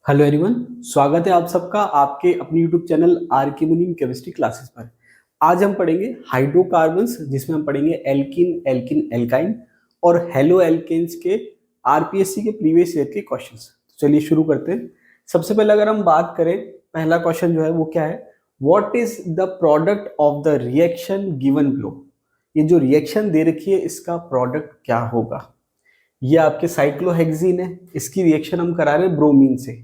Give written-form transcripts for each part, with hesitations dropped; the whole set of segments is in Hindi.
हेलो एवरीवन, स्वागत है आप सबका आपके अपने यूट्यूब चैनल आर के मुनीम केमिस्ट्री क्लासेस पर। आज हम पढ़ेंगे हाइड्रोकार्बन्स, जिसमें हम पढ़ेंगे एल्किन, एल्किन, एल्काइन और हेलो एल्केन्स के आरपीएससी के प्रीवियस ईयर के क्वेश्चंस। तो चलिए शुरू करते हैं। सबसे पहले अगर हम बात करें, पहला क्वेश्चन जो है वो क्या है, what is the product of the reaction given below. ये जो रिएक्शन दे रखी है इसका प्रोडक्ट क्या होगा। ये आपके साइक्लोहेक्सीन है, इसकी रिएक्शन हम करा रहे हैं ब्रोमीन से।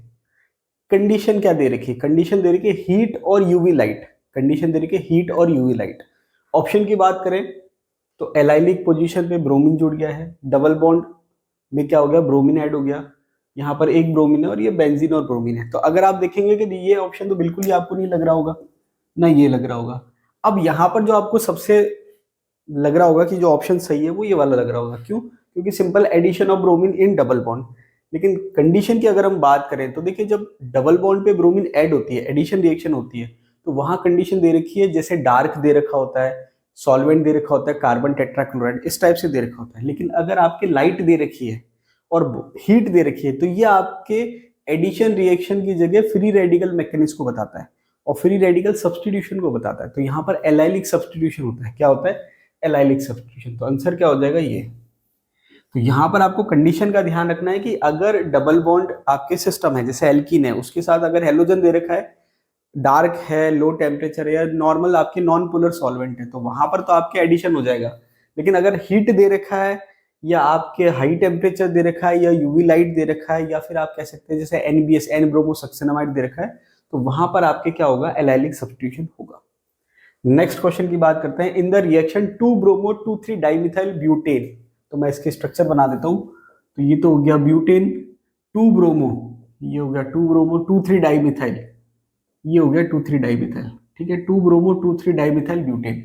कंडीशन क्या दे रखी है, कंडीशन दे रखी है हीट और यूवी लाइट। कंडीशन दे रखी है हीट और यूवी लाइट। ऑप्शन की बात करें तो एलाइलिक पोजीशन पे ब्रोमीन जुड़ गया है, डबल बॉन्ड में क्या हो गया, ब्रोमीन ऐड हो गया। यहाँ पर एक ब्रोमीन है और ये बेंजीन और ब्रोमीन है। तो अगर आप देखेंगे कि ये ऑप्शन तो बिल्कुल ही आपको नहीं लग रहा होगा, ना ये लग रहा होगा। अब यहाँ पर जो आपको सबसे लग रहा होगा कि जो ऑप्शन सही है वो ये वाला लग रहा होगा। क्यों? क्योंकि simple addition of bromine in double bond. लेकिन कंडीशन की अगर हम बात करें तो देखिए, जब डबल बॉन्ड पे ब्रोमीन ऐड होती है, एडिशन रिएक्शन होती है, तो वहां कंडीशन दे रखी है जैसे डार्क दे रखा होता है, सॉल्वेंट दे रखा होता है, कार्बन टेट्राक्लोराइड, इस टाइप से दे रखा होता है। लेकिन अगर आपके लाइट दे रखी है और हीट दे रखी है तो ये आपके एडिशन रिएक्शन की जगह फ्री रेडिकल मैकेनिज्म को बताता है और फ्री रेडिकल सब्सटीट्यूशन को बताता है। तो यहाँ पर एलाइलिक सब्सटीट्यूशन होता है। क्या होता है? Allylic substitution. तो आंसर क्या हो जाएगा, ये। तो यहाँ पर आपको कंडीशन का ध्यान रखना है कि अगर डबल बॉन्ड आपके सिस्टम है, जैसे एल्कीन है, उसके साथ अगर हेलोजन दे रखा है, डार्क है, लो टेम्परेचर है, या नॉर्मल आपके नॉन पोलर सॉल्वेंट है, तो वहां पर तो आपके एडिशन हो जाएगा। लेकिन अगर हीट दे रखा है या आपके हाई टेम्परेचर दे रखा है या यूवी लाइट दे रखा है या फिर आप कह सकते हैं जैसे एनबीएस, एन ब्रोमो सक्सेनामाइड दे रखा है, तो वहां पर आपके क्या होगा, एलाइलिक सब्स्टिट्यूशन होगा। नेक्स्ट क्वेश्चन की बात करते हैं। In the reaction 2 bromo 2,3 dimethyl butane. तो मैं इसके स्ट्रक्चर बना देता हूं। तो ये तो हो गया ब्यूटेन 2 ब्रोमो, ये हो गया 2 ब्रोमो 2,3 डाइमिथाइल, ये हो गया 2,3 डाइमिथाइल। ठीक है, 2 bromo 2,3 dimethyl butane.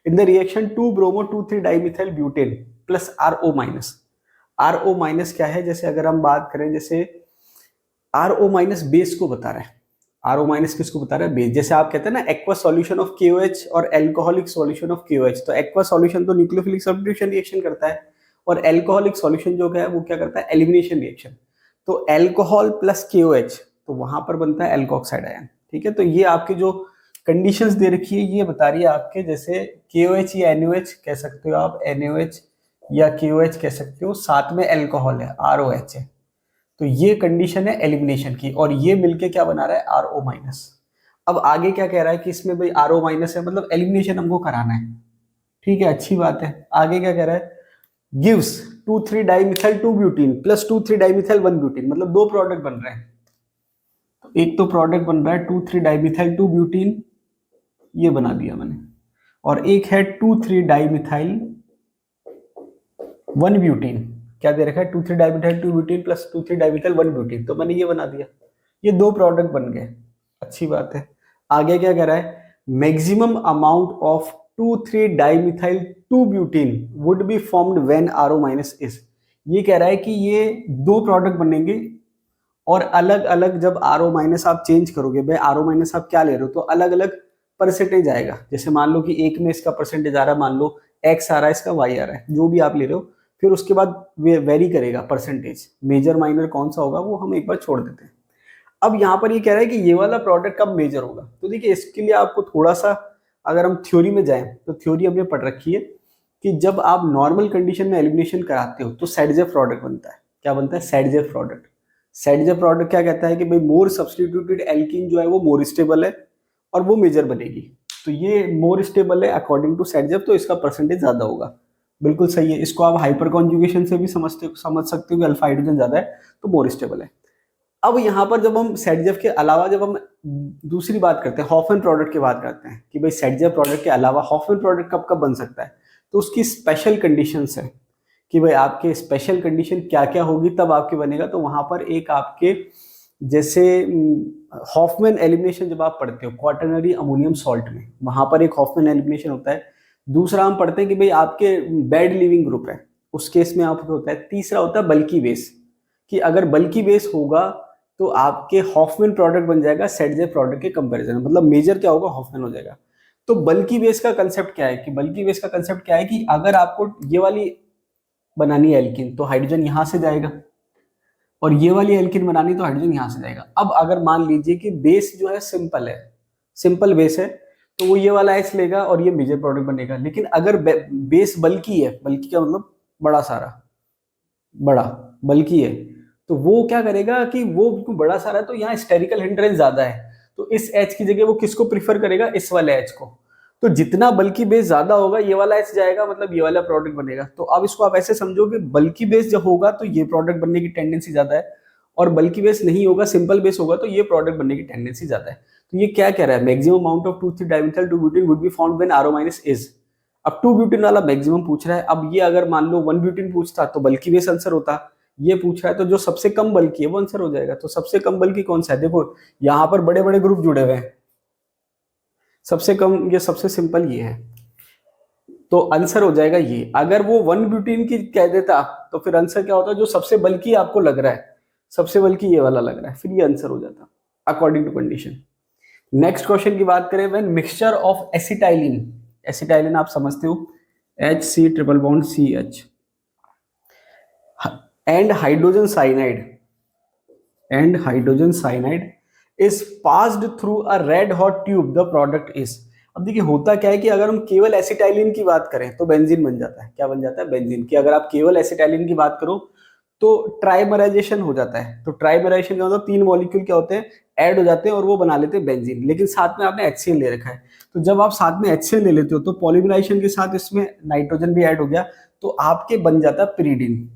In the reaction 2 bromo 2,3 dimethyl butane plus RO minus. RO minus क्या है, जैसे अगर हम बात करें, जैसे आरओ माइनस बेस को बता रहा है। आरओ माइनस किसको बता रहा है? बेस। जैसे आप कहते हैं ना एक्वा सॉल्यूशन ऑफ केओएच और एल्कोहलिक सॉल्यूशन ऑफ केओएच, तो एक्वा सॉल्यूशन तो न्यूक्लियोफिलिक सब्स्टिट्यूशन रिएक्शन करता है और एल्कोहलिक सॉल्यूशन जो है वो क्या करता है, एलिमिनेशन रिएक्शन। तो एल्कोहल प्लस केओएच, तो वहां पर बनता है एल्कोक्साइड आयन। ठीक है, तो ये आपके जो कंडीशंस दे रखी है ये बता रही है आपके, जैसे केओएच या एनओएच कह सकते हो आप, एनओएच या केओएच कह सकते हो, साथ में एल्कोहल है, आरओएच है। तो ये कंडीशन है एलिमिनेशन की और ये मिलके क्या बना रहा है, आरओ माइनस। अब आगे क्या कह रहा है कि इसमें भाई आरओ माइनस है, मतलब एलिमिनेशन हमको कराना है। ठीक है, अच्छी बात है। आगे क्या कह रहा है, gives 2,3 dimethyl 2 butene plus 2,3 dimethyl 1 butene, मतलब दो प्रोडक्ट बन रहे हैं। तो एक तो प्रोडक्ट बन रहा है 2,3 डाइमिथाइल 2 ब्यूटीन, ये बना दिया मैंने, और एक है 2,3 डाइमिथाइल 1 ब्यूटीन। क्या दे रखा है, 2,3 dimethyl 2 butene plus 2,3 dimethyl 1 butene, तो मैंने ये बना दिया। ये दो प्रोडक्ट बन गए, अच्छी बात है। आगे क्या कह रहा है, maximum amount of 2,3 dimethyl 2 butene would be formed when RO minus is. ये कह रहा है कि ये दो प्रोडक्ट बनेंगे और अलग अलग जब आरओ माइनस आप चेंज करोगे, भाई आरओ माइनस आप क्या ले रहे हो, तो अलग अलग परसेंटेज आएगा। जैसे मान लो कि एक में इसका परसेंटेज आ रहा है, मान लो एक्स आ रहा है, इसका वाई आ रहा है, जो भी आप ले रहे हो, फिर उसके बाद वेरी करेगा परसेंटेज, मेजर माइनर कौन सा होगा वो हम एक बार छोड़ देते हैं। अब यहाँ पर ये कह रहा है कि ये वाला प्रोडक्ट कब मेजर होगा, तो देखिए इसके लिए आपको थोड़ा सा, अगर हम थ्योरी में जाएं तो थ्योरी हमने पढ़ रखी है कि जब आप नॉर्मल कंडीशन में एलिमिनेशन कराते हो तो सेडजेफ प्रोडक्ट बनता है। क्या बनता है? सेडजेफ प्रोडक्ट। सेडजेफ प्रोडक्ट क्या कहता है कि भाई मोर सब्स्टिट्यूटेड एल्कीन जो है वो मोर स्टेबल है और वो मेजर बनेगी। तो ये मोर स्टेबल है अकॉर्डिंग टू सेडजेफ, तो इसका परसेंटेज ज्यादा होगा। बिल्कुल सही है। इसको आप हाइपर कॉन्जुगेशन से भी समझ सकते हो कि अल्फा हाइड्रोजन ज्यादा है तो मोर स्टेबल है। अब यहाँ पर जब हम सेडजेफ के अलावा जब हम दूसरी बात करते हैं, हॉफमैन प्रोडक्ट की बात करते हैं कि भाई सेडजेफ प्रोडक्ट के अलावा हॉफमैन प्रोडक्ट कब कब बन सकता है, तो उसकी स्पेशल कंडीशंस है कि भाई आपके स्पेशल कंडीशन क्या क्या होगी तब आपके बनेगा। तो वहां पर एक आपके जैसे हॉफमैन एलिमिनेशन जब आप पढ़ते हो क्वाटरनरी अमोनियम सॉल्ट में, वहां पर एक हॉफमैन एलिमिनेशन होता है। दूसरा हम पढ़ते हैं कि भाई आपके बेड लिविंग ग्रुप है, उस केस में आपको होता है। तीसरा होता है बल्की बेस, कि अगर बल्की बेस होगा तो आपके हॉफमैन प्रोडक्ट बन जाएगा सेडजेफ प्रोडक्ट के कंपैरिजन, मतलब मेजर क्या होगा, हॉफमैन हो जाएगा। तो बल्की बेस का कंसेप्ट क्या है, कि बल्की बेस का कंसेप्ट क्या है कि अगर आपको ये वाली बनानी है एल्कीन, तो हाइड्रोजन यहां से जाएगा और ये वाली एल्किन बनानी तो हाइड्रोजन यहाँ से जाएगा। अब अगर मान लीजिए कि बेस जो है सिंपल है, सिंपल बेस है, तो वो ये वाला H लेगा और ये मेजर प्रोडक्ट बनेगा। लेकिन अगर बेस बल्की है, बल्की का मतलब बड़ा सारा, बड़ा बल्की है, तो वो क्या करेगा कि वो बड़ा सारा है तो यहाँ स्टेरिकल हिंड्रेंस ज्यादा है, तो इस H की जगह वो किसको प्रीफर करेगा, इस वाले H को। तो जितना बल्की बेस ज्यादा होगा ये वाला H जाएगा, मतलब ये वाला प्रोडक्ट बनेगा। तो अब इसको आप ऐसे समझो कि बल्की बेस जब होगा तो ये प्रोडक्ट बनने की टेंडेंसी ज्यादा है, और बल्की बेस नहीं होगा, सिंपल बेस होगा, तो ये प्रोडक्ट बनने की टेंडेंसी ज्यादा है। तो ये क्या कह रहा है, मैक्सिमम अमाउंट ऑफ 2,3 डाइमेथाइल 2-ब्यूटेन would be found when RO- is. अब 2 ब्यूटेन वाला मैक्सिमम पूछ रहा है। अब ये अगर मान लो 1 ब्यूटेन पूछता तो बल्की बेस आंसर होता, ये पूछ रहा है तो जो सबसे कम बल्की है वो आंसर हो जाएगा। तो सबसे कम बल्की कौन सा है, देखो यहाँ पर बड़े बड़े ग्रुप जुड़े हुए हैं, सबसे कम ये सबसे सिंपल ये है, तो आंसर हो जाएगा ये। अगर वो 1 ब्यूटेन की कह देता तो फिर आंसर क्या होता, जो सबसे बल्की आपको लग रहा है, सबसे बल्कि ये वाला लग रहा है, फिर ये आंसर हो जाता according to condition. Next question की बात करें, when mixture of acetylene, acetylene आप समझते हो HC triple bond CH and hydrogen cyanide, and hydrogen cyanide is passed through a red hot tube, the product is. अब देखिए होता क्या है कि अगर हम केवल एसिटाइलिन की बात करें तो बेंजीन बन जाता है। क्या बन जाता है, बेंजीन की। अगर आप केवल एसिटाइलिन की बात करो तो ट्राइमराइजेशन हो जाता है। तो ट्राइमराइजेशन का मतलब 3 मॉलिक्यूल क्या होते हैं, ऐड हो जाते हैं और वो बना लेते हैं बेंजीन। लेकिन साथ में आपने HCl ले रखा है, तो जब आप साथ में HCl ले लेते हो तो पॉलीमराइजेशन के साथ इसमें नाइट्रोजन भी ऐड हो गया, तो आपके बन जाता है पिरीडिन।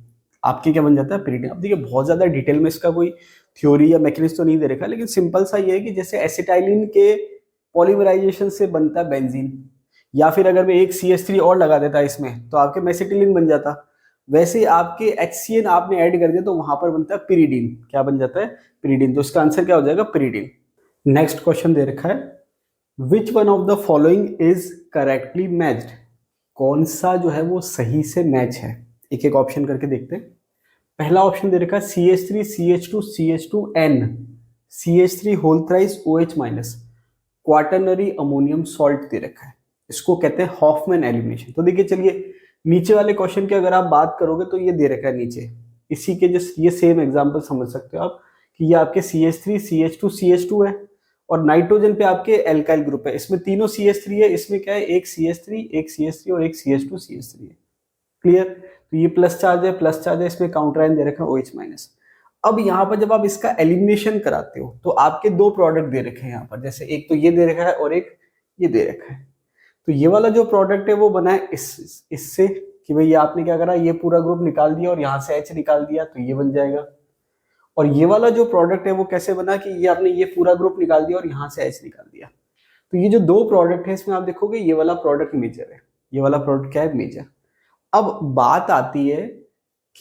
आपके क्या बन जाता है, पिरीडिन। अब देखिए बहुत ज्यादा डिटेल में इसका कोई थ्योरी या मैकेनिज्म तो नहीं दे रखा, लेकिन सिंपल सा ये है कि जैसे एसिटाइलिन के पॉलीमराइजेशन से बनता है बेंजीन, या फिर अगर मैं एक CH3 और लगा देता इसमें तो आपके मेसिटिलिन बन जाता, वैसे आपके HCN आपने ऐड कर दिया तो वहां पर बनता है पिरीडिन। क्या बन जाता है, पिरीडिन। तो इसका आंसर क्या हो जाएगा, पिरीडिन। नेक्स्ट क्वेश्चन दे रखा है, which one of the following is correctly matched, कौन सा जो है वो सही से मैच है। एक एक ऑप्शन करके देखते हैं। पहला ऑप्शन दे रखा है CH3 CH2 CH2N CH3 whole thrice OH minus, quaternary ammonium salt दे रखा है, इसको कहते हैं हॉफमैन एलिमिनेशन। तो देखिए चलिए नीचे वाले क्वेश्चन की अगर आप बात करोगे तो ये दे रखा है नीचे, इसी के जो ये सेम एग्जांपल समझ सकते हो आप कि ये आपके CH3 CH2 CH2 है, और नाइट्रोजन पे आपके एल्काइल ग्रुप है। इसमें तीनों CH3 है, इसमें क्या है, एक CH3 एक CH3 और एक CH2 CH3 है। क्लियर। तो ये प्लस चार्ज है, प्लस चार्ज है, इसमें काउंटर आयन दे रखा है OH माइनस। अब यहाँ पर जब आप इसका एलिमिनेशन कराते हो तो आपके दो प्रोडक्ट दे रखे हैं यहाँ पर, जैसे एक तो ये दे रखा है और एक ये दे रखा है। तो ये वाला जो प्रोडक्ट है वो बना है इससे कि भाई आपने क्या करा, ये पूरा ग्रुप निकाल दिया और यहाँ से H निकाल दिया तो ये बन जाएगा। और ये वाला जो प्रोडक्ट है वो कैसे बना कि ये आपने ये पूरा ग्रुप निकाल दिया और यहाँ से H निकाल दिया। तो ये जो दो प्रोडक्ट है इसमें आप देखोगे ये वाला प्रोडक्ट मेजर है, ये वाला प्रोडक्ट क्या है, मेजर। अब बात आती है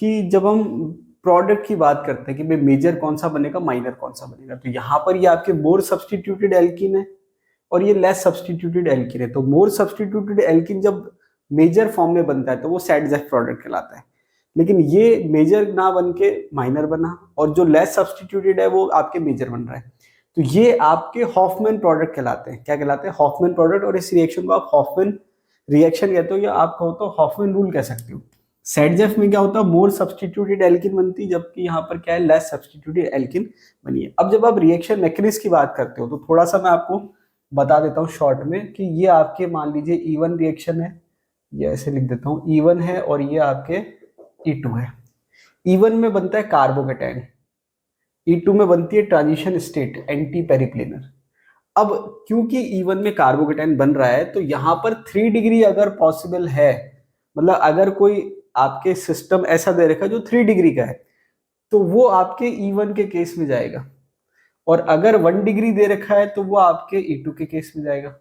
कि जब हम प्रोडक्ट की बात करते हैं कि भाई मेजर कौन सा बनेगा, माइनर कौन सा बनेगा, तो यहाँ पर ये आपके मोर सब्सटीट्यूटेड एल्कीन है और ये लेस सब्सटीट्यूटेड एल्कीन है। तो मोर सब्सटीट्यूटेड एल्कीन जब मेजर फॉर्म में बनता है तो वो सैडजेफ प्रोडक्ट कहलाता है, लेकिन ये मेजर ना बन के माइनर बना, और जो लेस सब्सटीट्यूटेड है वो आपके मेजर बन रहा है। तो ये आपके हॉफमैन प्रोडक्ट कहलाते हैं। क्या कहलाते हैं, हॉफमैन प्रोडक्ट। और इस रिएक्शन को आप हॉफमैन रिएक्शन कहते हो या आप कहो तो हॉफमैन रूल कह सकते हो। सैडजेफ में क्या होता है, मोर सब्सटीट्यूटेड एल्किन बनती है, जबकि यहाँ पर क्या है, लेस सब्सटीट्यूटेड एल्किन बनी है। अब जब आप रिएक्शन मैकेनिज्म की बात करते हो तो थोड़ा सा मैं आपको बता देता हूँ शॉर्ट में कि ये आपके मान लीजिए E1 रिएक्शन है, ये ऐसे लिख देता हूँ, E1 है और ये आपके E2 है। E1 में बनता है कार्बोकेटाइन, E2 में बनती है ट्रांजिशन स्टेट एंटी पेरिप्लेनर। अब क्योंकि E1 में कार्बोकेटाइन बन रहा है तो यहाँ पर 3 डिग्री अगर पॉसिबल है, मतलब अगर कोई आपके सिस्टम ऐसा दे रखा है जो 3 डिग्री का है तो वो आपके E1 के केस में जाएगा, और अगर 1 डिग्री दे रखा है तो वो आपके E2 के केस में जाएगा।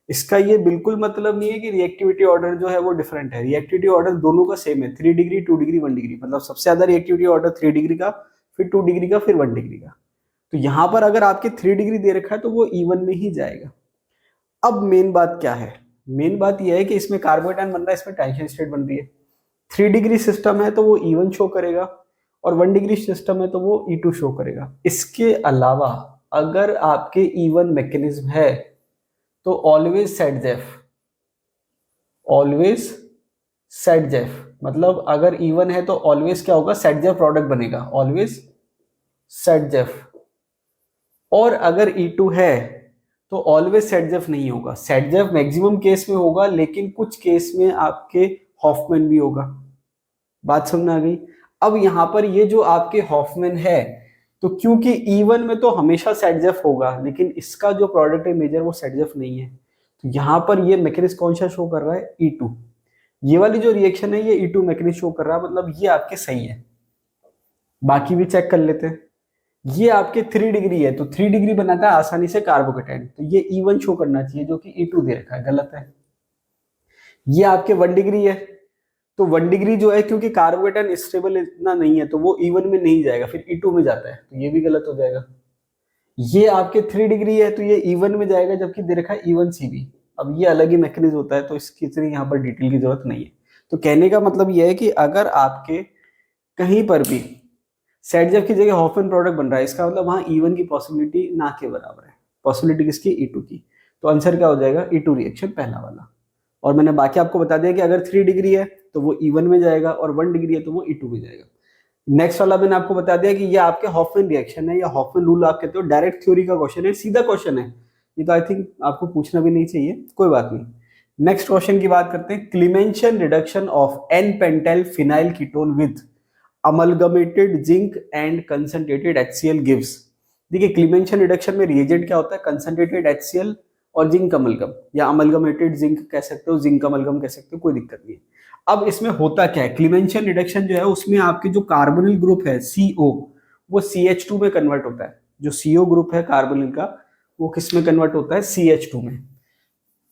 इसका ये बिल्कुल मतलब नहीं है कि रिएक्टिविटी ऑर्डर जो है वो डिफरेंट है, रिएक्टिविटी ऑर्डर दोनों का सेम है, 3 डिग्री 2 डिग्री 1 डिग्री, मतलब सबसे ज्यादा रिएक्टिविटी ऑर्डर 3 डिग्री का, फिर 2 डिग्री का, फिर 1 डिग्री का। तो यहाँ पर अगर आपके 3 डिग्री दे रखा है तो वो E1 में ही जाएगा। अब मेन बात क्या है, मेन बात यह है कि इसमें कार्बोकेटाइन बन रहा है, इसमें ट्रांजिशन स्टेट बन रही है। 3 डिग्री सिस्टम है तो वो E1 शो करेगा, और 1 डिग्री सिस्टम है तो वो E2 शो करेगा। इसके अलावा अगर आपके E1 मैकेनिज्म है तो always set Jeff, always set Jeff, मतलब अगर E1 है तो ऑलवेज क्या होगा, सेट जेफ प्रोडक्ट बनेगा, ऑलवेज सेटजेफ, और अगर E2 है तो ऑलवेज सेटजेफ नहीं होगा। सेटजेफ मैक्सिमम केस में होगा, लेकिन कुछ केस में आपके हॉफमैन भी होगा। बात समझ में आ गई। अब यहां पर ये जो आपके हॉफमैन है, तो क्योंकि E1 में तो हमेशा सेटजेफ होगा, लेकिन इसका जो प्रोडक्ट है मेजर वो सेटजेफ नहीं है, तो यहां पर ये मैकेनिज्म कौन सा शो कर रहा है? E2। ये वाली जो रिएक्शन है ये E2 मैकेनिज्म शो कर रहा है, मतलब ये आपके सही है। बाकी भी चेक कर लेते हैं। ये आपके 3 डिग्री है, तो 3 डिग्री बनाता है आसानी से कार्बोकेटाइन, तो ये E1 शो करना चाहिए, जो कि E2 दे रखा है, गलत है। ये आपके 1 डिग्री है, तो 1 डिग्री जो है, क्योंकि कार्बोकेटाइन स्टेबल इतना नहीं है, तो वो E1 में नहीं जाएगा, फिर E2 में जाता है, तो ये भी गलत हो जाएगा। ये आपके 3 डिग्री है, तो ये E1 में जाएगा, जबकि दे रखा है E1CB। अब ये अलग ही मैकेनिज्म होता है, तो इसकी इतनी यहाँ पर डिटेल की जरूरत नहीं है। तो कहने का मतलब ये है कि अगर आपके कहीं पर भी सेटजेफ की जगह हॉफमैन प्रोडक्ट बन रहा है, इसका मतलब वहां E1 की पॉसिबिलिटी ना के बराबर है। पॉसिबिलिटी किसकी? E2 की। तो आंसर क्या हो जाएगा? E2 रिएक्शन, पहला वाला। और मैंने बाकी आपको बता दिया कि अगर 3 डिग्री है तो वो E1 में जाएगा, और 1 डिग्री है तो वो E2 में जाएगा। नेक्स्ट वाला मैंने आपको बता दिया कि ये आपके हॉफमैन रिएक्शन है, या हॉफमैन रूल आप कहते हो। डायरेक्ट थ्योरी का क्वेश्चन है, सीधा क्वेश्चन है, ये तो आई थिंक आपको पूछना भी नहीं चाहिए, कोई बात नहीं। नेक्स्ट क्वेश्चन की बात करते हैं। Clemmensen reduction of n pentyl phenyl ketone with amalgamated zinc and concentrated HCl gives. देखिए, क्लीमेंशन रिडक्शन में रिएजेंट क्या होता है? कंसंट्रेटेड HCl और जिंक अमलगम, या अमलगमेटेड जिंक कह सकते हो, जिंक अमलगम कह सकते हो, कोई दिक्कत नहीं है। अब इसमें होता क्या है? क्लीमेंशन रिडक्शन जो है उसमें आपके जो कार्बोनिल ग्रुप है CO, वो CH2 में कन्वर्ट होता है। जो CO ग्रुप है कार्बोनिल का, वो किस में कन्वर्ट होता है? CH2 में।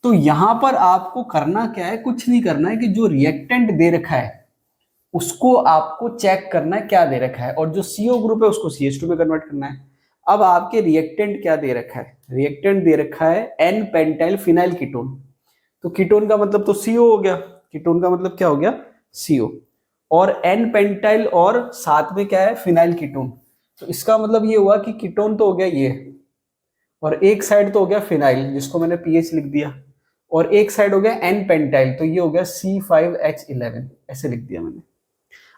तो यहां पर आपको करना क्या है? कुछ नहीं करना है, कि जो रिएक्टेंट दे रखा है उसको आपको चेक करना है क्या दे रखा है, और जो CO ग्रुप है उसको CH2 में कन्वर्ट करना है। अब आपके रिएक्टेंट क्या दे रखा है? रिएक्टेंट दे रखा है एन पेंटाइल फिनाइल कीटोन। तो कीटोन का मतलब तो CO हो गया, कीटोन का मतलब क्या हो गया? CO। और एन पेंटाइल और साथ में क्या है? Phenyl ketone. तो इसका मतलब ये हुआ कि कीटोन तो हो गया ये, और एक साइड तो हो गया फिनाइल, जिसको मैंने PH लिख दिया, और एक साइड हो गया एन पेंटाइल, तो ये हो गया C5H11, ऐसे लिख दिया मैंने।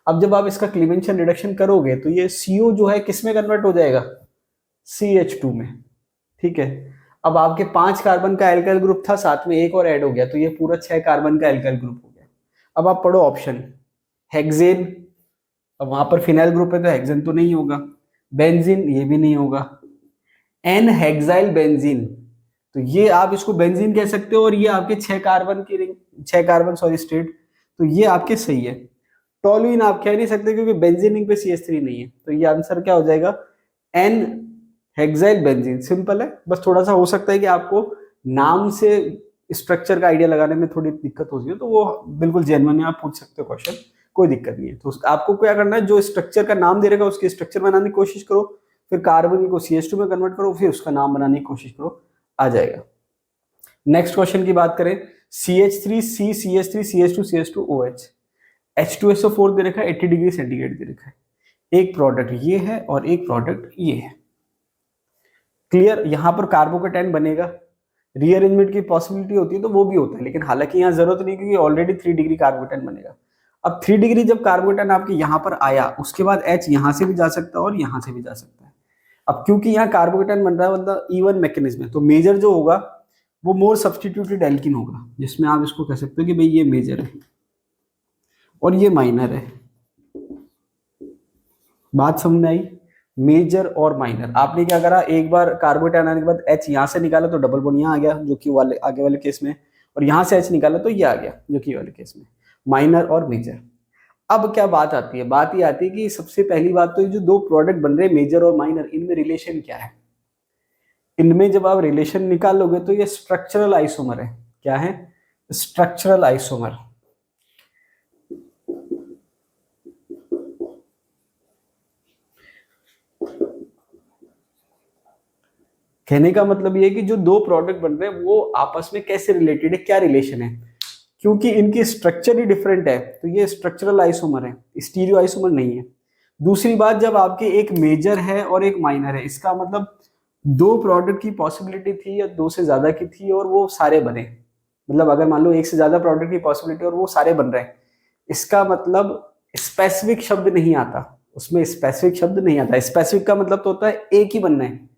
अब जब आप इसका क्लीमेंशन रिडक्शन करोगे तो ये CO जो है किस में कन्वर्ट हो जाएगा? CH2 में। ठीक है। अब आपके 5 कार्बन का एल्काइल ग्रुप था, साथ में एक और ऐड हो गया, तो ये पूरा 6 कार्बन का एल्काइल ग्रुप हो गया। अब आप पढ़ो ऑप्शन। हेक्सेन, अब वहां पर फिनाइल ग्रुप है तो हेक्सेन तो नहीं होगा। बेंजीन, ये भी नहीं होगा। एन हेक्साइल बेंजीन, तो ये आप इसको बेंजीन कह सकते हो, और ये आपके 6 कार्बन की रिंग, 6 कार्बन सॉरी स्टेट, तो ये आपके सही है। टोलुइन आप कह नहीं सकते, क्योंकि बेंजीन रिंग पे CH3 नहीं है, तो ये आंसर क्या हो जाएगा? N hexyl benzene. सिंपल है, बस थोड़ा सा हो सकता है कि आपको नाम से स्ट्रक्चर का आइडिया लगाने में थोड़ी दिक्कत होती है, तो वो बिल्कुल जेन्युइन है, आप पूछ सकते हो क्वेश्चन, कोई दिक्कत नहीं है। तो आपको क्या करना है? जो स्ट्रक्चर का नाम दे रहेगा उसके स्ट्रक्चर बनाने की कोशिश करो, फिर कार्बन को CH2 में कन्वर्ट करो, फिर उसका नाम बनाने की कोशिश करो, आ जाएगा। नेक्स्ट क्वेश्चन की बात करें। CH3C CH3 CH2 CH2 OH, H2SO4 दे रखा है, 80 डिग्री सेंटीग्रेड दे रखा है। एक प्रोडक्ट ये है और एक प्रोडक्ट ये है। क्लियर? यहां पर कार्बोकेटाइन बनेगा, रीअरेंजमेंट की पॉसिबिलिटी होती है तो वो भी होता है, लेकिन हालांकि यहाँ जरूरत नहीं, क्योंकि ऑलरेडी 3 डिग्री कार्बोकेटाइन बनेगा। अब 3 डिग्री जब कार्बोकेटाइन आपके यहाँ पर आया, उसके बाद H यहाँ से भी जा सकता है और यहाँ से भी जा सकता है। अब क्योंकि यहाँ कार्बोकेटाइन बन रहा है, मतलब E1 मैकेनिज्म है, तो मेजर जो होगा वो मोर सब्सटीट्यूटेड एल्किन होगा, जिसमें आप इसको कह सकते हो कि भाई ये मेजर है और ये माइनर है। बात समझ में आई? मेजर और माइनर। आपने क्या करा, एक बार कार्बोकेटाइन आने के बाद H यहाँ से निकाला तो डबल बॉन्ड यहाँ आ गया, जो कि वाले आगे वाले केस में, और यहाँ से H निकाला तो ये आ गया, जो कि वाले केस में। माइनर और मेजर। अब क्या बात आती है? बात ये आती है कि सबसे पहली बात तो ये जो 2 प्रोडक्ट बन रहे हैं मेजर और माइनर, इनमें रिलेशन क्या है? इनमें जब आप रिलेशन निकालोगे तो ये स्ट्रक्चरल आइसोमर है। क्या है? Structural isomer. कहने का मतलब ये है कि जो 2 प्रोडक्ट बन रहे हैं वो आपस में कैसे रिलेटेड है, क्या रिलेशन है? क्योंकि इनकी स्ट्रक्चर ही डिफरेंट है, तो ये स्ट्रक्चरल आइसोमर है, स्टीरियो आइसोमर नहीं है। दूसरी बात, जब आपके एक मेजर है और एक माइनर है, इसका मतलब 2 प्रोडक्ट की पॉसिबिलिटी थी या 2 से ज्यादा की थी, और वो सारे बने। मतलब अगर मान लो 1 से ज्यादा प्रोडक्ट की पॉसिबिलिटी और वो सारे बन रहे हैं, इसका मतलब स्पेसिफिक शब्द नहीं आता उसमें स्पेसिफिक शब्द नहीं आता। स्पेसिफिक का मतलब तो होता है एक ही बनना है।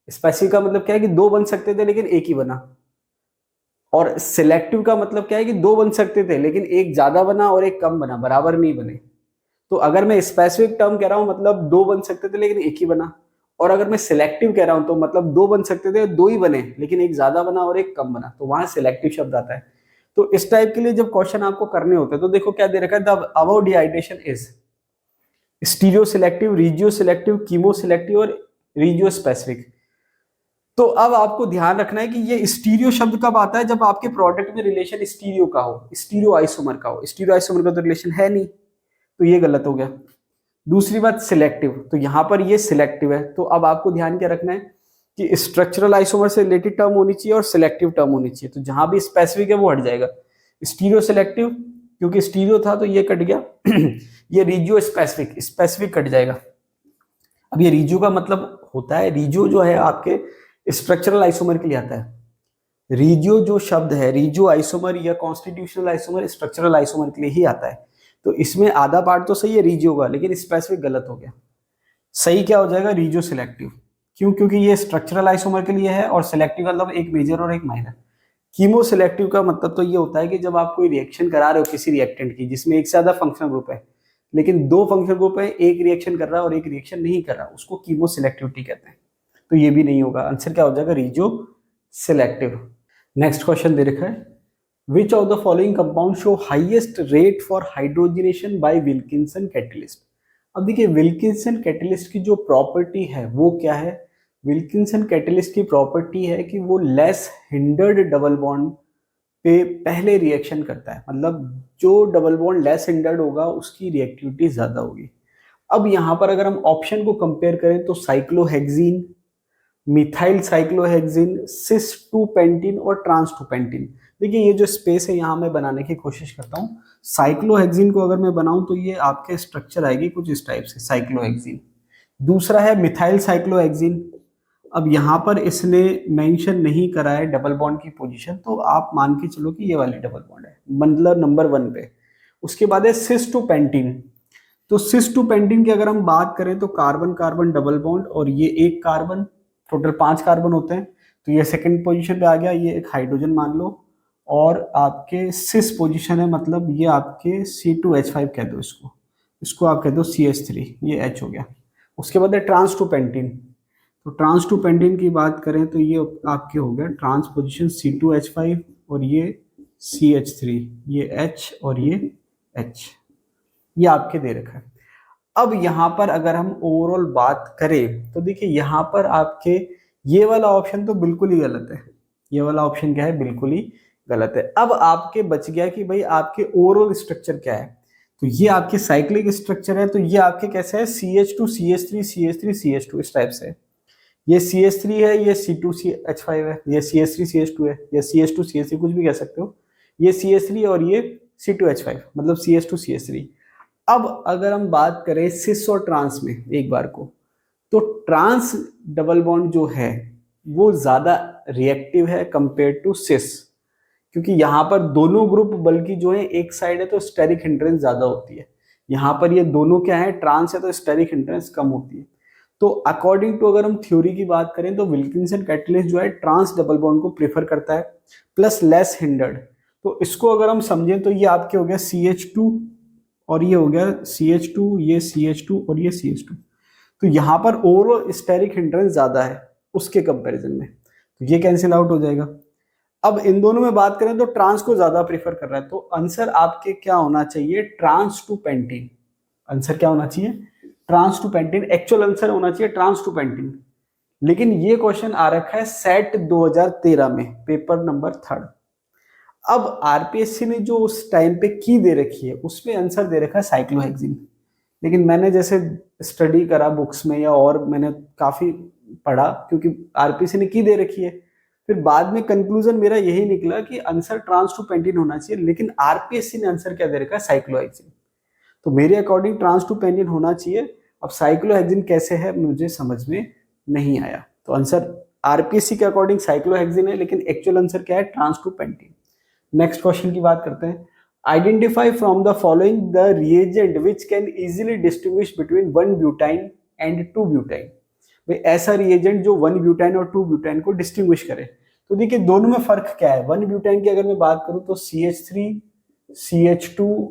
स्पेसिफिक का मतलब क्या है कि दो बन सकते थे लेकिन एक ही बना। और सिलेक्टिव का मतलब क्या है कि दो बन सकते थे लेकिन एक ज्यादा बना और एक कम बना, बराबर नहीं बने। तो अगर मैं स्पेसिफिक टर्म कह रहा हूं मतलब दो बन सकते थे लेकिन एक ही बना। और अगर मैं सिलेक्टिव कह रहा हूं तो मतलब दो बन सकते थे, दो ही बने लेकिन एक ज्यादा बना और एक कम बना, तो वहां सिलेक्टिव शब्द आता है। तो इस टाइप के लिए जब क्वेश्चन आपको करने होते हैं तो देखो क्या दे रखा है, the above dehydration is stereo selective, regio selective, chemo selective और रीजियो स्पेसिफिक। तो अब आपको ध्यान रखना है कि ये स्टीरियो शब्द कब आता है, जब आपके प्रोडक्ट में रिलेशन स्टीरियो का हो, स्टीरियो आइसोमर का हो। स्टीरियो आइसोमर का तो रिलेशन है नहीं, तो ये गलत हो गया। दूसरी बात सिलेक्टिव, तो यहां पर ये सिलेक्टिव है। तो अब आपको ध्यान क्या रखना है कि स्ट्रक्चरल आइसोमर से रिलेटेड टर्म होनी चाहिए और सिलेक्टिव टर्म होनी चाहिए। तो जहां भी स्पेसिफिक है वो हट जाएगा। स्टीरियो सिलेक्टिव, क्योंकि स्टीरियो था तो ये कट गया। ये रीजियो स्पेसिफिक, स्पेसिफिक कट जाएगा। अब ये रीजियो का मतलब होता है, रीजियो जो है आपके स्ट्रक्चरल आइसोमर के लिए आता है। रीजियो जो शब्द है, रीजियो आइसोमर या कॉन्स्टिट्यूशनल आइसोमर स्ट्रक्चरल आइसोमर के लिए ही आता है। तो इसमें आधा पार्ट तो सही है रीजियो का, लेकिन स्पेसिफिक गलत हो गया। सही क्या हो जाएगा, रीजियो सिलेक्टिव। क्यों? क्योंकि ये स्ट्रक्चरल आइसोमर के लिए है और सिलेक्टिव का मतलब एक मेजर और एक माइनर। कीमो सिलेक्टिव का मतलब तो ये होता है कि जब आप कोई रिएक्शन करा रहे हो किसी रिएक्टेंट की जिसमें एक से ज्यादा फंक्शनल ग्रुप है, लेकिन दो फंक्शनल ग्रुप है, एक रिएक्शन कर रहा है और एक रिएक्शन नहीं कर रहा, उसको कीमो सिलेक्टिविटी कहते हैं। तो ये भी नहीं होगा, आंसर क्या हो जाएगा, रीजियो सिलेक्टिव। नेक्स्ट क्वेश्चन दे रखा है, Which of the following compounds show highest rate for hydrogenation by Wilkinson catalyst? अब देखिए विल्किंसन कैटलिस्ट की जो प्रॉपर्टी है वो क्या है। विल्किंसन कैटलिस्ट की प्रॉपर्टी है कि वो लेस हिंडर्ड डबल बॉन्ड पे पहले रिएक्शन करता है, मतलब जो डबल बॉन्ड लेस हिंडर्ड होगा उसकी रिएक्टिविटी ज्यादा होगी। अब यहाँ पर अगर हम ऑप्शन को कंपेयर करें तो साइक्लोहेक्सीन, मिथाइल साइक्लोहेक्सिन, सिस 2 पेंटीन और ट्रांस 2 पेंटीन। देखिए ये जो स्पेस है यहाँ मैं बनाने की कोशिश करता हूँ। साइक्लोहेक्सिन को अगर मैं बनाऊं तो ये आपके स्ट्रक्चर आएगी कुछ इस टाइप से, साइक्लोहेक्सिन। दूसरा है मिथाइल साइक्लोहेक्सिन। अब यहाँ पर इसने मेंशन नहीं करा है डबल बॉन्ड की पोजीशन, तो आप मान के चलो कि ये वाली डबल बॉन्ड है, मतलब नंबर 1 पे। उसके बाद है सिस 2 पेंटीन। तो सिस 2 पेंटीन की अगर हम बात करें तो कार्बन कार्बन डबल बॉन्ड और ये एक कार्बन, टोटल 5 कार्बन होते हैं। तो ये सेकंड पोजीशन पे आ गया, ये एक हाइड्रोजन मान लो। और आपके सिस पोजीशन है, मतलब ये आपके C2H5 कह दो इसको, इसको आप कह दो CH3, ये H हो गया। उसके बाद है ट्रांस 2 पेंटीन। तो ट्रांस 2 पेंटीन की बात करें तो ये आपके हो गया ट्रांस पोजीशन C2H5 और ये CH3, ये H और ये H, ये आपके दे रखा है। अब यहाँ पर अगर हम ओवरऑल बात करें तो देखिए यहाँ पर आपके ये वाला ऑप्शन तो बिल्कुल ही गलत है। ये वाला ऑप्शन क्या है, बिल्कुल ही गलत है। अब आपके बच गया कि भाई आपके ओवरऑल स्ट्रक्चर क्या है। तो ये आपके साइक्लिक स्ट्रक्चर है, तो ये आपके कैसे है, CH2 CH3 CH3 CH2 इस टाइप से। ये CH3 है, ये C2CH5 है, ये CH3 CH2 है, या CH2 CH3 कुछ भी कह सकते हो। ये CH3 और ये C2H5, मतलब CH2 CH3। अब अगर हम बात करें सिस और ट्रांस में एक बार को, तो ट्रांस डबल बॉन्ड जो है वो ज्यादा रिएक्टिव है कंपेयर टू सिस, क्योंकि यहाँ पर दोनों ग्रुप बल्कि जो है एक साइड है तो स्टेरिक हिंड्रेंस ज्यादा होती है। यहाँ पर ये दोनों क्या है, ट्रांस है तो स्टेरिक हिंड्रेंस कम होती है। तो अकॉर्डिंग टू अगर हम थ्योरी की बात करें तो विल्किंसन कैटलिस्ट जो है ट्रांस डबल बॉन्ड को प्रेफर करता है, प्लस लेस हिंडर्ड। तो इसको अगर हम समझें तो ये आपके हो गया CH2 और ये हो गया CH2, ये CH2 और ये CH2। तो यहाँ पर ओवरऑल स्टेरिक हिंड्रेंस ज्यादा है उसके कंपैरिजन में, तो ये कैंसिल आउट हो जाएगा। अब इन दोनों में बात करें तो ट्रांस को ज्यादा प्रेफर कर रहा है, तो आंसर आपके क्या होना चाहिए, ट्रांस 2 पेंटीन। आंसर क्या होना चाहिए, ट्रांस 2 पेंटीन। एक्चुअल आंसर होना चाहिए ट्रांस 2 पेंटीन, लेकिन ये क्वेश्चन आ रखा है सेट 2013 में, पेपर नंबर 3। अब आरपीएससी ने जो उस टाइम पे की दे रखी है उसमें आंसर दे रखा है साइक्लोहेक्सिन, लेकिन मैंने जैसे स्टडी करा बुक्स में या और मैंने काफी पढ़ा, क्योंकि आरपीएससी ने की दे रखी है, फिर बाद में कंक्लूजन मेरा यही निकला कि आंसर ट्रांस 2 पेंटीन होना चाहिए, लेकिन आरपीएससी ने आंसर क्या दे रखा है, साइक्लोहेक्सिन। तो मेरे अकॉर्डिंग ट्रांस 2 पेंटीन होना चाहिए। अब साइक्लोहेक्सिन कैसे है मुझे समझ में नहीं आया, तो आंसर आरपीएससी के अकॉर्डिंग साइक्लोहेक्सिन है, लेकिन एक्चुअल आंसर क्या है, ट्रांस 2 पेंटीन। नेक्स्ट क्वेश्चन की बात करते हैं। Identify from the following the reagent which can easily distinguish between 1 butyne and 2 butyne. भाई ऐसा रिएजेंट जो 1 ब्यूटाइन और 2 ब्यूटाइन को डिस्टिंग्विश करे। तो देखिए दोनों में फर्क क्या है। 1 ब्यूटाइन की अगर मैं बात करूं तो CH3 CH2,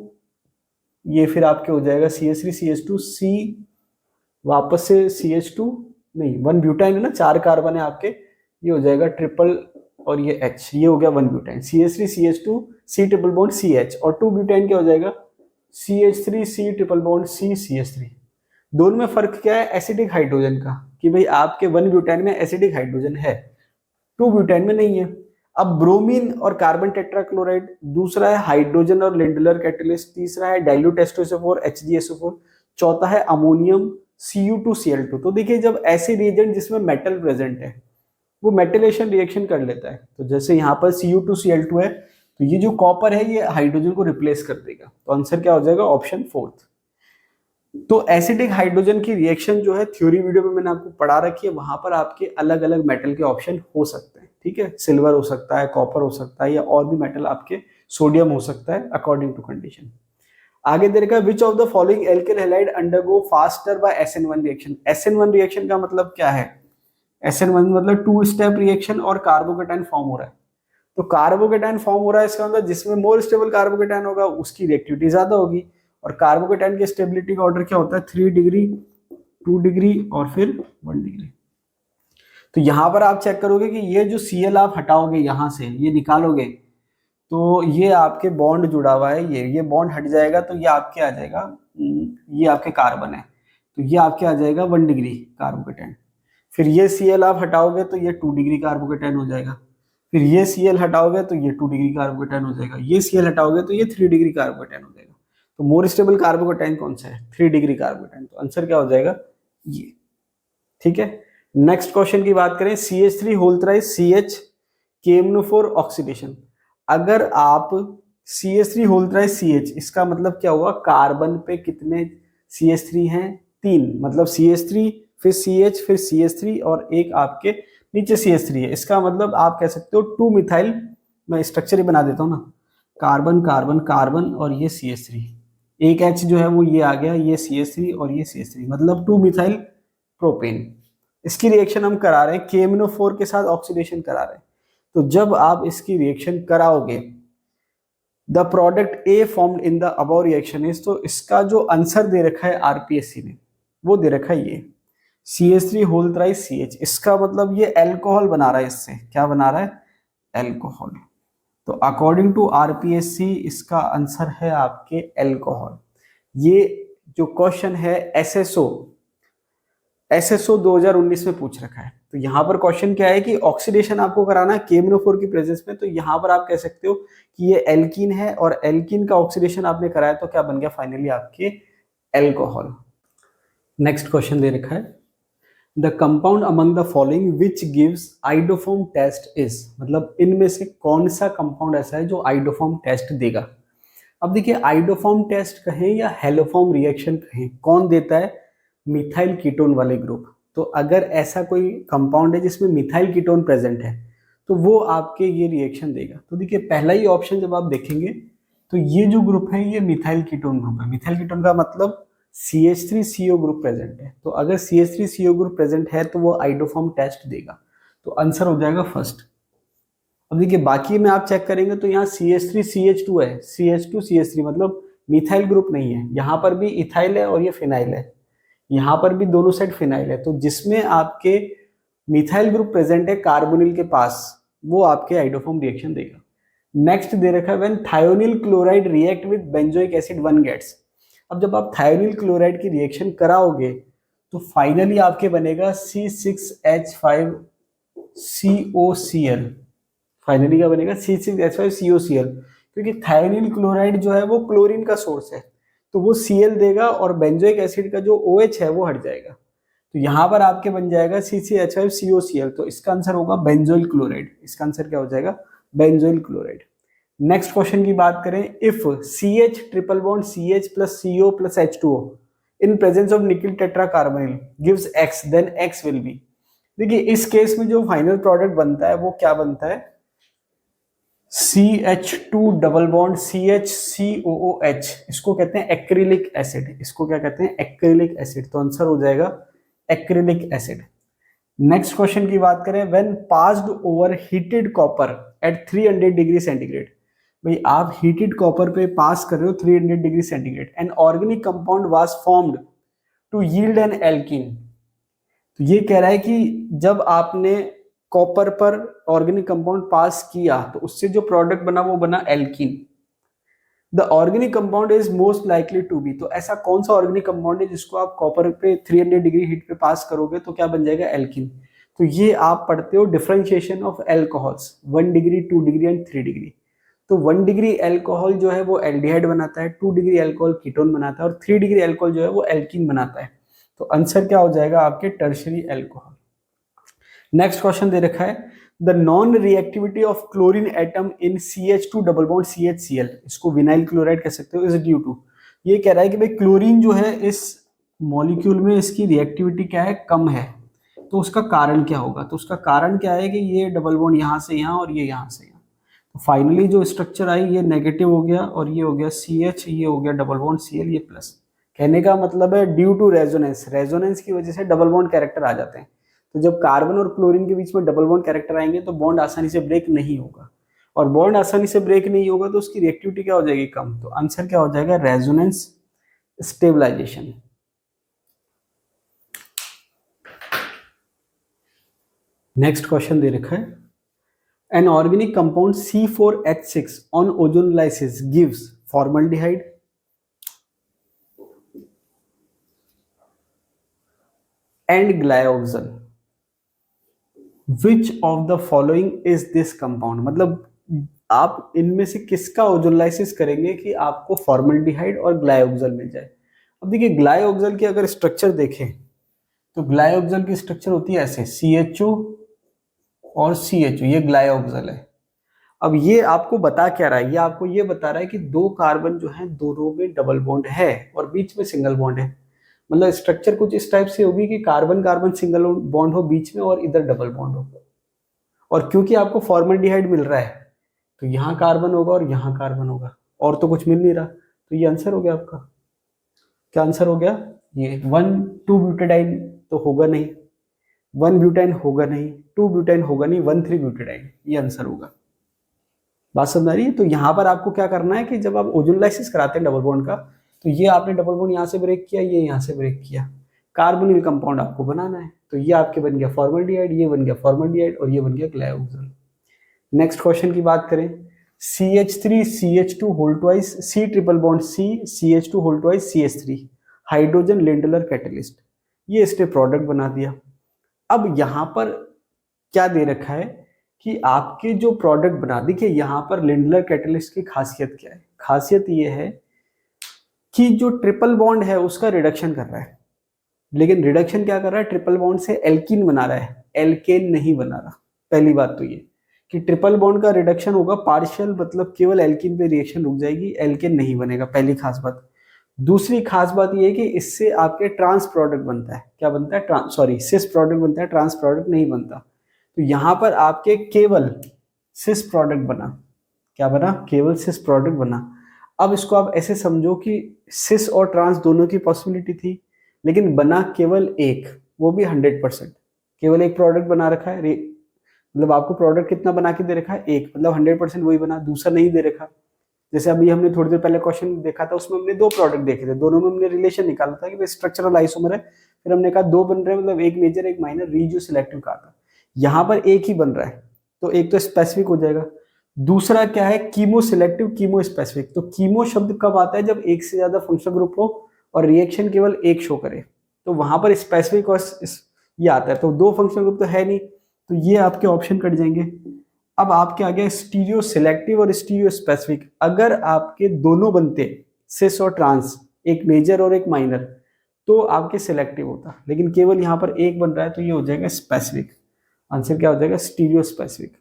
ये फिर आपके हो जाएगा CH3 CH2 C, वापस से CH2, नहीं 1 ब्यूटाइन है ना, 4 कार्बन है आपके, ये हो जाएगा ट्रिपल और ये H, ये हो गया 1 butyne. CH3 CH2 C triple bond CH, और 2 ब्यूटाइन क्या हो जाएगा CH3 C triple bond C CH3। दोनों में फर्क क्या है, एसिडिक हाइड्रोजन का, कि भाई आपके 1 ब्यूटाइन में एसिडिक हाइड्रोजन है, 2 ब्यूटाइन में नहीं है। अब ब्रोमीन और कार्बन टेट्राक्लोराइड, दूसरा है हाइड्रोजन और लिंडलर कैटलिस्ट, तीसरा है डाइल्यूट एस्टोएसओ4 HgSO4, चौथा है अमोनियम Cu2Cl2। तो देखिए जब ऐसे रिएजेंट जिसमें मेटल प्रेजेंट है वो मेटलेशन रिएक्शन कर लेता है, तो जैसे यहाँ पर Cu2Cl2 है तो ये जो कॉपर है ये हाइड्रोजन को रिप्लेस कर देगा, तो आंसर क्या हो जाएगा ऑप्शन 4। तो एसिडिक हाइड्रोजन की रिएक्शन जो है थ्योरी वीडियो में मैंने आपको पढ़ा रखी है, वहां पर आपके अलग अलग मेटल के ऑप्शन हो सकते हैं, ठीक है, सिल्वर हो सकता है, कॉपर हो सकता है, या और भी मेटल आपके सोडियम हो सकता है अकॉर्डिंग टू कंडीशन। आगे दे रखा है which of the following alkyl halide undergo faster by SN1 reaction. SN1 reaction का मतलब क्या है, SN1 मतलब 2 स्टेप रिएक्शन और कार्बोकेटाइन फॉर्म हो रहा है। तो कार्बोकेटाइन फॉर्म हो रहा है इसका मतलब जिसमें मोर स्टेबल कार्बोकेटाइन होगा उसकी रिएक्टिविटी ज्यादा होगी, और कार्बोकेटाइन की स्टेबिलिटी का ऑर्डर क्या होता है 3 डिग्री, 2 डिग्री और फिर 1 डिग्री। तो यहां पर आप चेक करोगे कि ये जो Cl आप हटाओगे यहां से, ये निकालोगे तो ये आपके बॉन्ड जुड़ा हुआ है, ये बॉन्ड हट जाएगा तो ये आपके आ जाएगा, ये आपके कार्बन है तो ये आपके आ जाएगा 1 डिग्री कार्बोकेटाइन। फिर ये Cl आप हटाओगे तो ये 2 डिग्री कार्बोकेटाइन हो जाएगा, फिर ये Cl हटाओगे तो ये 2 डिग्री कार्बोकेटाइन हो जाएगा, ये Cl हटाओगे तो ये 3 डिग्री कार्बोकेटाइन हो जाएगा। तो मोर स्टेबल कार्बोकेटाइन कौन सा है, 3 डिग्री कार्बोकेटाइन, तो आंसर क्या हो जाएगा ये, ठीक है। नेक्स्ट क्वेश्चन की बात करें, CH3 whole thrice CH KMnO4 oxidation. अगर आप CH3 होल थ्राइस CH, इसका मतलब क्या हुआ, कार्बन पे कितने CH3 हैं, 3, मतलब CH3 फिर CH फिर CH3 और एक आपके नीचे CH3 है, इसका मतलब आप कह सकते हो 2 मिथाइल, मैं स्ट्रक्चर ही बना देता हूँ ना, कार्बन कार्बन कार्बन और ये CH3, एक H जो है वो ये आ गया, ये CH3 और ये CH3, मतलब 2 मिथाइल प्रोपेन। इसकी रिएक्शन हम करा रहे हैं KMnO4 के साथ ऑक्सीडेशन करा रहे हैं। तो जब आप इसकी रिएक्शन कराओगे the product A formed in the above reaction is, तो इसका जो आंसर दे रखा है RPSC ने वो दे रखा है ये CH3 होल थ्राइस CH, इसका मतलब ये एल्कोहल बना रहा है, इससे क्या बना रहा है एल्कोहल। तो अकॉर्डिंग टू RPSC इसका आंसर है आपके एल्कोहल। ये जो क्वेश्चन है SSO 2019 में पूछ रखा है। तो यहाँ पर क्वेश्चन क्या है कि ऑक्सीडेशन आपको कराना है KMnO4 की प्रेजेंस में, तो यहाँ पर आप कह सकते हो कि ये एल्कीन है और एल्कीन का ऑक्सीडेशन आपने कराया तो क्या बन गया फाइनली आपके एल्कोहल। नेक्स्ट क्वेश्चन दे रखा है the compound among the following which gives iodoform test is, मतलब इनमें से कौन सा कंपाउंड ऐसा है जो आइडोफॉर्म टेस्ट देगा। अब देखिए आइडोफॉर्म टेस्ट कहें या हेलोफॉर्म रिएक्शन कहें, कौन देता है, मिथाइल कीटोन वाले ग्रुप। तो अगर ऐसा कोई कंपाउंड है जिसमें मिथाइल कीटोन प्रेजेंट है तो वो आपके ये रिएक्शन देगा। तो देखिए पहला ही ऑप्शन जब आप देखेंगे तो ये जो ग्रुप है ये मिथाइल कीटोन ग्रुप है। मिथाइल कीटोन का मतलब CH3CO ग्रुप प्रेजेंट है, तो अगर CH3CO ग्रुप प्रेजेंट है तो वो आइडोफॉर्म टेस्ट देगा, तो आंसर हो जाएगा फर्स्ट। अब देखिए बाकी में आप चेक करेंगे तो यहाँ CH3CH2 है, CH2CH3 मतलब मिथाइल ग्रुप नहीं है, यहाँ पर भी इथाइल है और ये फिनाइल है, यहाँ पर भी दोनों साइड फिनाइल है, तो जिसमें आपके मिथाइल ग्रुप प्रेजेंट है कार्बोनिल के पास वो आपके आइडोफॉर्म रिएक्शन देगा। नेक्स्ट दे रखा है when thionyl chloride react with benzoic acid 1 gets. अब जब आप थायोनिल क्लोराइड की रिएक्शन कराओगे तो फाइनली आपके बनेगा C6H5COCl, फाइनली क्या बनेगा C6H5COCl, क्योंकि थायोनिल क्लोराइड जो है वो क्लोरीन का सोर्स है तो वो Cl देगा और बेंजोइक एसिड का जो OH है वो हट जाएगा, तो यहाँ पर आपके बन जाएगा C6H5COCl, तो इसका आंसर होगा बेंजोइल क्लोराइड। इसका आंसर क्या हो जाएगा बेंजोइल क्लोराइड। नेक्स्ट क्वेश्चन की बात करें, if CH triple bond CH plus CO plus H2O in presence of nickel tetra carbonyl gives X, then X will be. देखिए इस केस में जो फाइनल प्रोडक्ट बनता है वो क्या बनता है, CH2 डबल बॉन्ड CH इसको कहते हैं एक्रिलिक एसिड। इसको क्या कहते हैं? Acrylic acid. तो आंसर हो जाएगा एक्रिलिक एसिड। नेक्स्ट क्वेश्चन की बात करें, when passed over heated copper at 300 degree centigrade. भाई आप हीटेड कॉपर पे पास कर रहे हो 300 degree centigrade, an organic compound was formed to yield an alkene. तो ये कह रहा है कि जब आपने कॉपर पर ऑर्गेनिक कंपाउंड पास किया तो उससे जो प्रोडक्ट बना वो बना alkene. The organic compound is most likely to be. तो ऐसा कौन सा ऑर्गेनिक कंपाउंड है जिसको आप कॉपर पे 300 डिग्री हीट पे पास करोगे तो क्या बन जाएगा? एल्कीन। तो ये आप पढ़ते हो differentiation of alcohols, 1 degree, 2 degree and 3 degree. तो 1 डिग्री एल्कोहल जो है वो एल्डिहाइड बनाता है, 2 डिग्री एल्कोहल कीटोन बनाता है और 3 डिग्री एल्कोहल जो है वो एल्कीन बनाता है। तो आंसर क्या हो जाएगा आपके? Tertiary alcohol. नेक्स्ट क्वेश्चन दे रखा है, the non reactivity of chlorine atom in CH2 double bond CHCl, इसको विनाइल क्लोराइड कह सकते हो, इज ड्यू टू। ये कह रहा है कि भाई क्लोरीन जो है इस मॉलिक्यूल में इसकी रिएक्टिविटी क्या है? कम है। तो उसका कारण क्या होगा? तो उसका कारण क्या है कि ये डबल बॉन्ड यहाँ से यहाँ और ये यहाँ से यहाँ। तो फाइनली जो स्ट्रक्चर आई ये नेगेटिव हो गया और ये हो गया CH, ये हो गया डबल बॉन्ड Cl, ये प्लस। कहने का मतलब है ड्यू टू रेजोनेंस, रेजोनेंस की वजह से डबल बॉन्ड कैरेक्टर आ जाते हैं। तो जब कार्बन और क्लोरीन के बीच में डबल बॉन्ड कैरेक्टर आएंगे तो बॉन्ड आसानी से ब्रेक नहीं होगा, और बॉन्ड आसानी से ब्रेक नहीं होगा तो उसकी रिएक्टिविटी क्या हो जाएगी? कम। तो आंसर क्या हो जाएगा? Resonance stabilization. नेक्स्ट क्वेश्चन दे रखा है, an organic compound C4H6 on ozonolysis gives formaldehyde, and glyoxal. Which of the following is this compound? मतलब आप इनमें से किसका ओजोनलाइसिस करेंगे कि आपको फॉर्मल्डिहाइड और ग्लायोक्सल मिल जाए? अब देखिए ग्लायोक्सल की अगर स्ट्रक्चर देखें तो ग्लायोक्सल की स्ट्रक्चर होती है ऐसे, CHO और CHO, ये ग्लायोक्सल है। अब ये आपको बता क्या रहा है? ये आपको ये बता रहा है कि दो कार्बन जो है दोनों में डबल बॉन्ड है और बीच में सिंगल बॉन्ड है। मतलब स्ट्रक्चर कुछ इस टाइप से होगी कि कार्बन कार्बन सिंगल बॉन्ड हो बीच में और इधर डबल बॉन्ड हो। और क्योंकि आपको फॉर्मल्डिहाइड मिल रहा है तो यहाँ कार्बन होगा और यहाँ कार्बन होगा, और तो कुछ मिल नहीं रहा। तो ये आंसर हो गया आपका। क्या आंसर हो गया? ये 1,2 ब्यूटाडाइन तो होगा नहीं, 1 ब्यूटाइन होगा नहीं, 2 ब्यूटाइन होगा नहीं, 1,3 ब्यूटाडाइन, ये आंसर होगा। बात समझ आ रही है? तो यहाँ पर आपको क्या करना है कि जब आप ओजोनलाइसिस कराते हैं डबल बॉन्ड का, तो ये आपने डबल बॉन्ड यहाँ से ब्रेक किया, ये यहाँ से ब्रेक किया, कार्बोनिल कंपाउंड आपको बनाना है। तो ये आपके बन गया फॉर्मल्डिहाइड, ये बन गया फॉर्मल्डिहाइड और ये बन गया ग्लायोक्सल। नेक्स्ट क्वेश्चन की बात करें, CH3 CH2 whole twice C triple bond C CH2 whole twice CH3 hydrogen Lindlar catalyst, ये इसने प्रोडक्ट बना दिया। अब यहाँ पर क्या दे रखा है कि आपके जो प्रोडक्ट बना, देखिए यहाँ पर लेंडलर कैटलिस्ट की खासियत क्या है? खासियत ये है कि जो ट्रिपल बॉन्ड है उसका रिडक्शन कर रहा है, लेकिन रिडक्शन क्या कर रहा है? ट्रिपल बॉन्ड से एल्कीन बना रहा है, एल्केन नहीं बना रहा। पहली बात तो ये कि ट्रिपल बॉन्ड का रिडक्शन होगा पार्शियल, मतलब केवल एल्कीन पे रिएक्शन रुक जाएगी, एल्केन नहीं बनेगा, पहली खास बात। दूसरी खास बात ये है कि इससे आपके ट्रांस प्रोडक्ट बनता है। क्या बनता है? सिस प्रोडक्ट बनता है, ट्रांस प्रोडक्ट नहीं बनता। तो यहां पर आपके केवल सिस प्रोडक्ट बना। क्या बना? केवल सिस प्रोडक्ट बना। अब इसको आप ऐसे समझो कि सिस और ट्रांस दोनों की पॉसिबिलिटी थी, लेकिन बना केवल एक, वो भी 100%। केवल एक प्रोडक्ट बना रखा है, मतलब आपको प्रोडक्ट कितना बना के दे रखा है? एक, मतलब 100% वही बना, दूसरा नहीं दे रखा। जैसे अभी हमने थोड़ी देर पहले क्वेश्चन देखा था, उसमें हमने 2 प्रोडक्ट देखे थे, दोनों में हमने रिलेशन निकाला था कि स्ट्रक्चरल आइसोमर है, फिर हमने कहा 2 बन रहे हैं, मतलब एक मेजर एक माइनर, रीजो सिलेक्टिव कहा था। यहाँ पर एक ही बन रहा है, तो एक तो स्पेसिफिक हो जाएगा। दूसरा क्या है? Chemo selective, chemo specific. तो कीमो शब्द कब आता है? जब एक से ज्यादा फंक्शनल ग्रुप हो और रिएक्शन केवल एक शो करे, तो वहां पर स्पेसिफिक और ये आता है। तो 2 फंक्शनल ग्रुप तो है नहीं, तो ये आपके ऑप्शन कट जाएंगे। अब आपके आ गया स्टीरियो सिलेक्टिव और स्टीरियो स्पेसिफिक। अगर आपके दोनों बनते सिस और ट्रांस, एक मेजर और एक माइनर, तो आपके सिलेक्टिव होता, लेकिन केवल यहाँ पर एक बन रहा है, तो ये हो जाएगा स्पेसिफिक। आंसर क्या हो जाएगा? Stereo specific.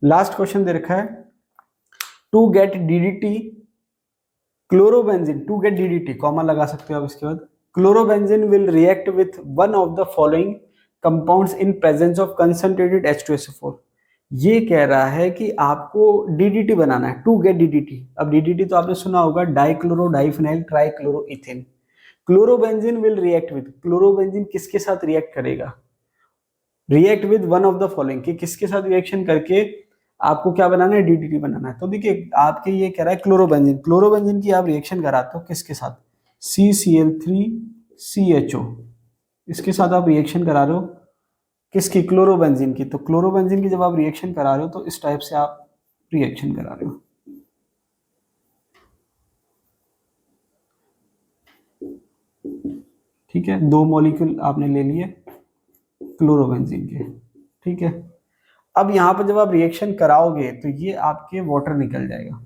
लास्ट क्वेश्चन दे रखा है, to get DDT chlorobenzene, to get DDT comma लगा सकते हो आप इसके बाद, chlorobenzene will react with one of the following compounds in presence of concentrated H2SO4। ये कह रहा है कि आपको डीडीटी बनाना है, टू गेट डीडीटी। अब डीडीटी तो आपने सुना होगा, dichloro diphenyl trichloro ethane. Chlorobenzene will react with, chlorobenzene किसके साथ रिएक्ट करेगा, react with one of the following, कि किसके साथ रिएक्शन करके आपको क्या बनाना है, डीडीटी बनाना है। तो देखिए आपके ये कह रहा है क्लोरोबेंजीन, क्लोरोबेंजीन की आप रिएक्शन कराते हो किसके साथ, CCl3CHO, इसके साथ आप रिएक्शन करा रहे हो किसकी, क्लोरोबेंजीन की। तो क्लोरोबेंजीन की जब आप रिएक्शन करा रहे हो तो इस टाइप से आप रिएक्शन करा रहे हो। ठीक है, 2 मॉलिक्यूल आपने ले लिए क्लोरोबेंजीन के। ठीक है, अब यहाँ पर जब आप रिएक्शन कराओगे तो ये आपके वाटर निकल जाएगा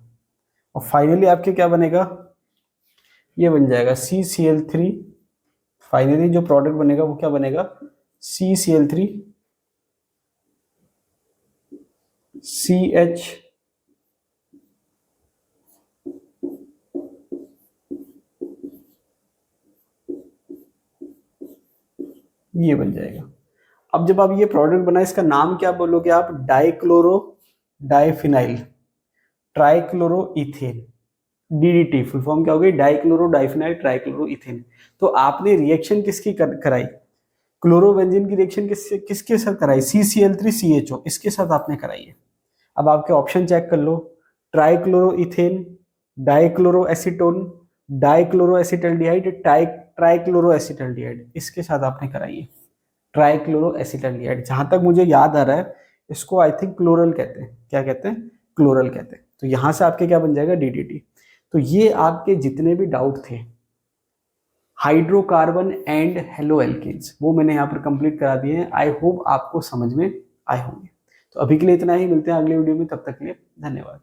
और फाइनली आपके क्या बनेगा, ये बन जाएगा CCl3। फाइनली जो प्रोडक्ट बनेगा वो क्या बनेगा, CCl3CH, ये बन जाएगा। अब जब आप ये प्रोडक्ट बना, इसका नाम क्या बोलोगे आप, dichloro diphenyl trichloro ethane, DDT. Full form क्या होगी, डाइक्लोरो डाइफिनाइल ट्राइक्लोरो इथेन। तो आपने रिएक्शन किसकी कराई, क्लोरोबेंजीन की रिएक्शन किसके साथ कराई, CCl3CHO, इसके साथ आपने कराई है। अब आपके ऑप्शन चेक कर लो, trichloro ethane, dichloro acetone, dichloro acetaldehyde, trichloro acetaldehyde, इसके साथ आपने कराई है ट्राइक्लोरो एसिटल्डिहाइड। जहां तक मुझे याद आ रहा है इसको आई थिंक क्लोरल कहते हैं, क्या कहते हैं, क्लोरल कहते हैं। तो यहां से आपके क्या बन जाएगा, डीडीटी। तो ये आपके जितने भी डाउट थे हाइड्रोकार्बन एंड हेलो एल्केन्स वो मैंने यहाँ पर कंप्लीट करा दिए हैं। आई होप आपको समझ में आए होंगे। तो अभी के लिए इतना ही, मिलते हैं अगले वीडियो में, तब तक के लिए धन्यवाद।